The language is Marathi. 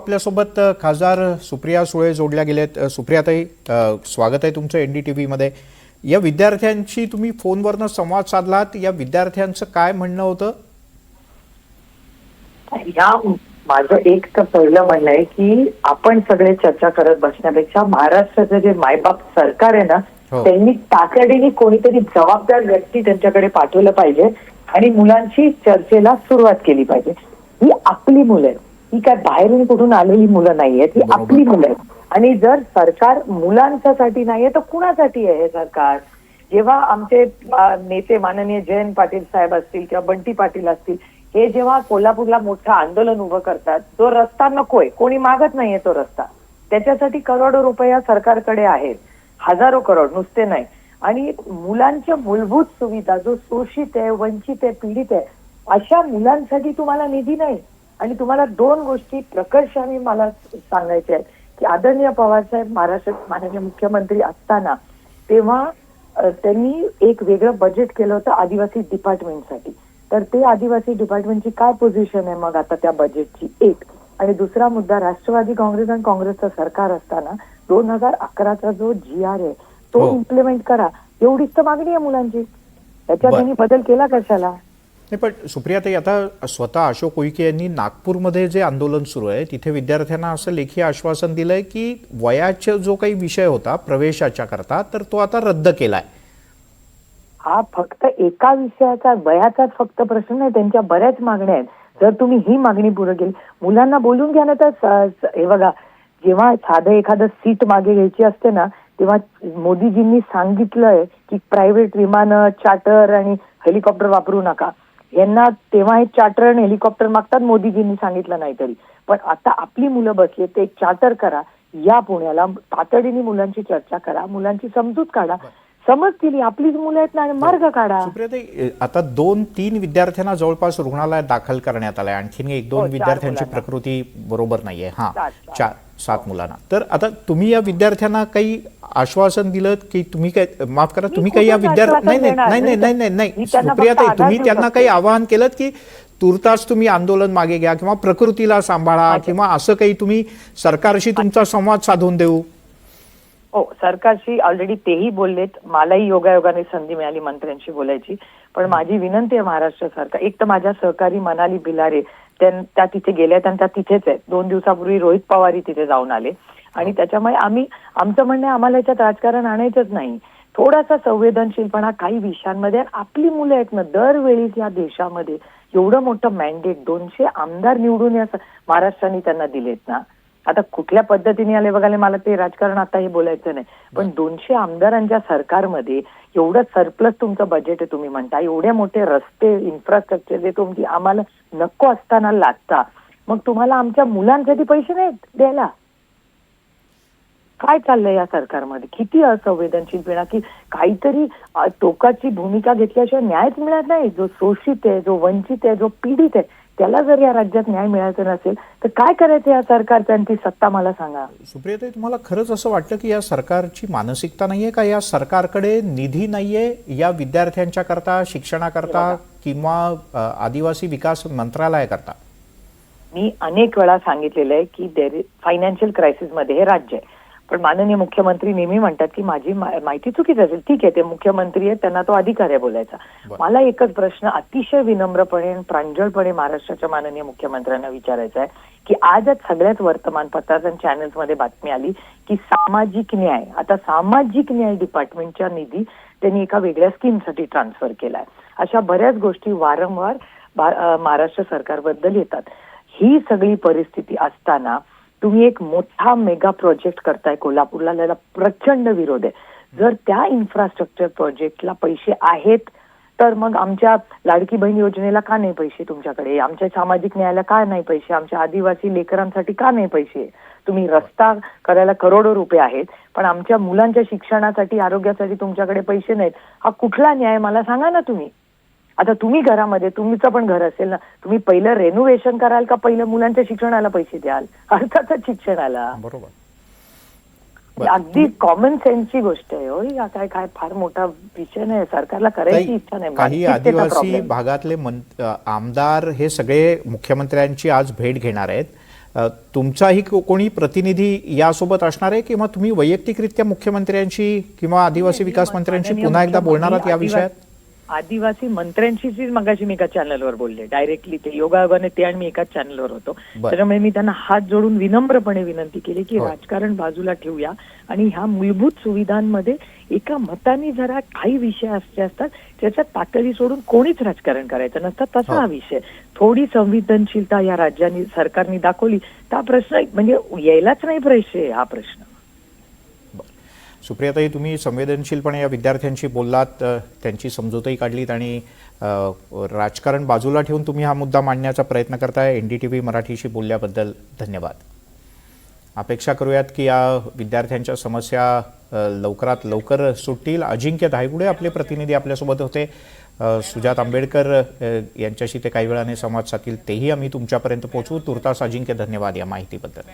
आपल्यासोबत खासदार सुप्रिया सुळे जोडल्या गेलेत। सुप्रियाताई, स्वागत आहे तुमचं एनडीटीव्ही मध्ये। या विद्यार्थ्यांशी तुम्ही फोनवरनं संवाद साधलात, या विद्यार्थ्यांचं काय म्हणणं होतं? या माझं एक तर पहिलं म्हणणं आहे की आपण सगळे चर्चा करत बसण्यापेक्षा महाराष्ट्राचं जे मायबाप सरकार आहे ना, त्यांनी तातडीने कोणीतरी जबाबदार व्यक्ती त्यांच्याकडे पाठवलं पाहिजे आणि मुलांची चर्चेला सुरुवात केली पाहिजे। ही आपली मुलं आहेत, ही काय बाहेरून कुठून आलेली मुलं नाहीयेत, ही आपली मुलं आहेत। आणि जर सरकार मुलांसाठी नाहीये तर कुणासाठी आहे हे सरकार? जेव्हा आमचे नेते माननीय जयंत पाटील साहेब असतील किंवा बंटी पाटील असतील, हे जेव्हा कोल्हापूरला मोठं आंदोलन उभं करतात, जो रस्ता नकोय, कोणी मागत नाहीये तो रस्ता, त्याच्यासाठी करोडो रुपये सरकारकडे आहेत, हजारो करोड, नुसते नाही। आणि मुलांच्या मूलभूत सुविधा, जो शोषित आहे, वंचित आहे, पीडित आहे, अशा मुलांसाठी तुम्हाला निधी नाही। आणि तुम्हाला दोन गोष्टी प्रकर्षाने मला सांगायच्या आहेत की आदरणीय पवार साहेब महाराष्ट्राचे माननीय मुख्यमंत्री असताना तेव्हा त्यांनी एक वेगळं बजेट केलं होतं आदिवासी डिपार्टमेंटसाठी। तर ते आदिवासी डिपार्टमेंटची काय पोझिशन आहे मग आता त्या बजेटची? एक। आणि दुसरा मुद्दा, राष्ट्रवादी काँग्रेस आणि काँग्रेसचं सरकार असताना 2011चा जो GR आहे तो इम्प्लिमेंट करा, एवढीच तर मागणी आहे मुलांची। त्याच्यात त्यांनी बदल केला कशाला? नाही, पण सुप्रियाताई, आता स्वतः अशोक उईके यांनी नागपूरमध्ये जे आंदोलन सुरू आहे तिथे विद्यार्थ्यांना असं लेखी आश्वासन दिलंय की वयाचा जो काही विषय होता प्रवेशाच्या करता, तर तो आता रद्द केलाय। हा फक्त एका विषयाचा वयाचाच फक्त प्रश्न नाही, त्यांच्या बऱ्याच मागण्या आहेत। जर तुम्ही ही मागणी पुढे गेली, मुलांना बोलून घ्या ना। तर हे बघा, जेव्हा साधं एखादं सीट मागे घ्यायची असते ना, तेव्हा मोदीजींनी सांगितलंय की प्रायव्हेट विमानं, चार्टर आणि हेलिकॉप्टर वापरू नका। यांना तेव्हा हे चार्टर आणि हेलिकॉप्टर मागतात, मोदीजींनी सांगितलं नाही तरी। पण आता आपली मुलं बसले, ते चार्टर करा, या पुण्याला तातडीने मुलांची चर्चा करा, मुलांची समजूत काढा, समज केली, आपलीच मुलं आहेत ना, मार्ग काढा। सुप्रियाताई, आता 2-3 विद्यार्थ्यांना जवळपास रुग्णालयात दाखल करण्यात आलाय, आणखीन 1-2 विद्यार्थ्यांची प्रकृती बरोबर नाहीये। 4-7 मुलांना। तर आता तुम्ही या विद्यार्थ्यांना काही आश्वासन दिलं की तुम्ही काय, माफ करा, तुम्ही काही या विद्यार्थी नाही सुप्रियाताई, तुम्ही त्यांना काही आवाहन केलं की तुर्तास तुम्ही आंदोलन मागे घ्या किंवा प्रकृतीला सांभाळा किंवा असं काही तुम्ही सरकारशी तुमचा संवाद साधून देऊ? हो, सरकारशी ऑलरेडी तेही बोललेत, मलाही योगायोगाने संधी मिळाली मंत्र्यांशी बोलायची। पण माझी विनंती आहे महाराष्ट्र सरकार, एक तर माझ्या सहकारी मनाली भिलारे त्या तिथे गेल्यात आणि त्या तिथेच आहेत। 2 दिवसापूर्वी रोहित पवारही तिथे जाऊन आले। आणि त्याच्यामुळे आमचं म्हणणं आहे, आम्हाला याच्यात राजकारण आणायचंच नाही, थोडासा संवेदनशीलपणा काही विषयांमध्ये। आपली मुलं आहेत ना, दरवेळीच या देशामध्ये एवढं मोठं मॅन्डेट, 200 आमदार निवडून या महाराष्ट्राने त्यांना दिलेत ना। आता कुठल्या पद्धतीने आले बघाले, मला ते राजकारण आता हे बोलायचं नाही, पण 200 आमदारांच्या सरकारमध्ये एवढं सरप्लस तुमचं बजेट आहे, तुम्ही म्हणता एवढे मोठे रस्ते, इन्फ्रास्ट्रक्चर जे तुमची आम्हाला नको असताना लागता, मग तुम्हाला आमच्या मुलांसाठी पैसे नाहीत द्यायला? काय चाललंय या सरकारमध्ये? किती असंवेदनशीलपणा, की काहीतरी टोकाची भूमिका घेतल्याशिवाय न्यायच मिळत नाही। जो शोषित आहे, जो वंचित आहे, जो पीडित आहे, त्याला जर या राज्यात न्याय मिळायचा नसेल तर काय करायचं या सरकारचं आणि ती सत्ता? मला सांगा सुप्रियाताई, तुम्हाला खरंच असं वाटतं की या सरकारची मानसिकता नाहीये का? या सरकारकडे निधी नाहीये या विद्यार्थ्यांच्या करता, शिक्षणाकरता किंवा आदिवासी विकास मंत्रालयाकरता? मी अनेक वेळा सांगितलेलं आहे की फायनान्शियल क्रायसिस मध्ये हे राज्य आहे, पण माननीय मुख्यमंत्री नेहमी म्हणतात की माझी माहिती चुकीची असेल। ठीक आहे, ते मुख्यमंत्री आहेत, त्यांना तो अधिकार आहे बोलायचा। मला एकच प्रश्न अतिशय विनम्रपणे आणि प्रांजळपणे महाराष्ट्राच्या माननीय मुख्यमंत्र्यांना विचारायचा आहे की आजच सगळ्याच वर्तमानपत्रात आणि चॅनल्समध्ये बातमी आली की सामाजिक न्याय, आता सामाजिक न्याय डिपार्टमेंटच्या निधी त्यांनी एका वेगळ्या स्कीमसाठी ट्रान्सफर केलाय। अशा बऱ्याच गोष्टी वारंवार महाराष्ट्र सरकारबद्दल येतात। ही सगळी परिस्थिती असताना तुम्ही एक मोठा मेगा प्रोजेक्ट करताय कोल्हापूरला, त्याला प्रचंड विरोध आहे। जर त्या इन्फ्रास्ट्रक्चर प्रोजेक्टला पैसे आहेत तर मग आमच्या लाडकी बहीण योजनेला का नाही पैसे तुमच्याकडे? आमच्या सामाजिक न्यायाला का नाही पैसे? आमच्या आदिवासी लेकरांसाठी का नाही पैसे? तुम्ही रस्ता करायला करोडो रुपये आहेत, पण आमच्या मुलांच्या शिक्षणासाठी, आरोग्यासाठी तुमच्याकडे पैसे नाहीत। हा कुठला न्याय मला सांगा ना तुम्ही? आता तुम्ही घरामध्ये, तुमचं पण घर असेल ना, तुम्ही पहिलं रेनोव्हेशन कराल का पहिलं मुलांच्या शिक्षणाला पैसे द्याल? अर्थातच शिक्षणाला। बरोबर, अगदी कॉमन सेन्सची गोष्ट आहे। हो, या काय काय फार मोठा विषय नाही, सरकारला करायची इच्छा नाही। काही आदिवासी भागातले आमदार हे सगळे मुख्यमंत्र्यांची आज भेट घेणार आहेत तुमचाही कोणी प्रतिनिधी यासोबत असणार आहे किंवा तुम्ही वैयक्तिकरित्या मुख्यमंत्र्यांशी किंवा आदिवासी विकास मंत्र्यांशी पुन्हा एकदा बोलणार आहात या विषयात? आदिवासी मंत्र्यांशीच मगाशी मी एका चॅनलवर बोलले डायरेक्टली, ते योगायोगाने ते आणि मी एकाच चॅनलवर होतो. त्याच्यामुळे मी त्यांना हात जोडून विनम्रपणे विनंती केली की राजकारण बाजूला ठेवूया आणि ह्या मूलभूत सुविधांमध्ये एका मताने जरा काही विषय असे असतात त्याच्यात ताकदी सोडून कोणीच राजकारण करायचं नसतं, तसा हा विषय. थोडी संवेदनशीलता या राज्यांनी सरकारने दाखवली तर हा प्रश्न म्हणजे यायलाच नाही प्रश्न हा प्रश्न. सुप्रियाताई, तुम्ही संवेदनशीलपणे या विद्यार्थ्यांशी बोललात, त्यांची समजूतही काढलीत आणि राजकारण बाजूला ठेवून तुम्ही हा मुद्दा मांडण्याचा प्रयत्न करताय. NDTV मराठीशी बोलल्याबद्दल धन्यवाद. अपेक्षा करूयात की या विद्यार्थ्यांच्या समस्या लवकरात लवकर सुटतील. अजिंक्य धायगुडे आपले प्रतिनिधी आपल्यासोबत होते. सुजात आंबेडकर यांच्याशी ते काही वेळाने संवाद साधतील, तेही आम्ही तुमच्यापर्यंत पोहोचवू. तुर्तास अजिंक्य, धन्यवाद या माहितीबद्दल.